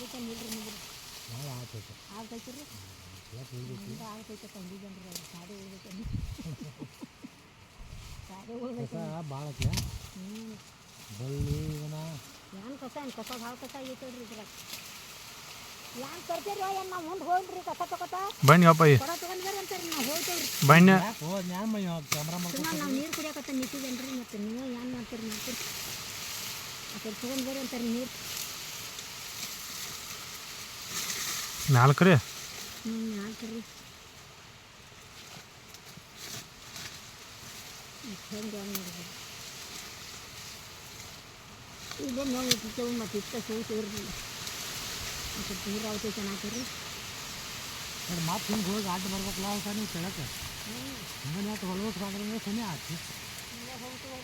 ಅದಕ್ಕೆ ನಿಲ್ರಿ ನಿಮ್ಗೆ ಭಾಳ ಆಗ್ತೈತೆ ಆಗ್ತೈತಿ ರೀ ಉಳಿದೈತಿ ಆಗ್ತೈತೆ ತಂಗಿ ಜನರು ಅವ್ರು ಸಾಡೆ ಉಳ್ದೈತೆ ಸಾಡೆ ಉಳ್ದೈತೆ ಕಸ ಭಾಳ ಐತ್ಲ ಬಳ್ಳಿ ಇವನ ಏನು ಕಸ ಭಾಳ ಕಸ ಆಗೈತೆ ರೀ ಇದ್ರಾಗ ಏನು ತರ್ತೀರಿ ಏನು ನಾವು ಮುಂದೆ ಹೋಗ್ರಿ ಕಸ ತಗೋತ ಬನ್ನಿ ಅಪ್ಪ ಕೊಡ ತೊಗೊಂಡ್ಬರ್ರಿ ಅಂತಾರೆ ನಾವು ಹೋಗ್ತೇವ್ರಿ ಬನ್ನಿ ಕ್ಯಾಮ್ರಾ ಸುಮ್ಮನೆ ನಾವು ನೀರು ಕುಡಿಯೋಕತ್ತ ನಿಂತಿದ್ದೇನ್ರಿ ಮತ್ತು ನೀವು ಏನು ಮಾಡ್ತೀರಿ ಮಾಡ್ತೀರಿ ಆ ಕಡೆ ತೊಗೊಂಡ್ಬರ್ರಿ ಅಂತಾರೆ ನೀರು 4 ರೀ ಹಾಕ್ರಿ ಹೆಂಗೆ ನೋಡಿದ್ರಿ ಇಲ್ಲೇ ನೋವು ಇಟ್ಟಿರ್ತೇವೆ ಮತ್ತು ಇಷ್ಟ ಸೋತಿವ್ರಿ ಮತ್ತು ನೀರು ಆಗುತ್ತೆ ಚೆನ್ನಾಗ್ತೀರಿ ಮತ್ತೆ ಹಿಂಗೆ ಹೋಗಿ ಆಟ ಬರ್ಬೇಕಲ್ಲ ಅಂತ ನೀವು ಕೆಳಕ್ಕೆ ಹಿಂಗೆ ಹೊಲ್ಬೇಕು ಅಂದ್ರೆ ಸನಿ ಆಗ್ತಿ ಹೋಗ್ತೀವಿ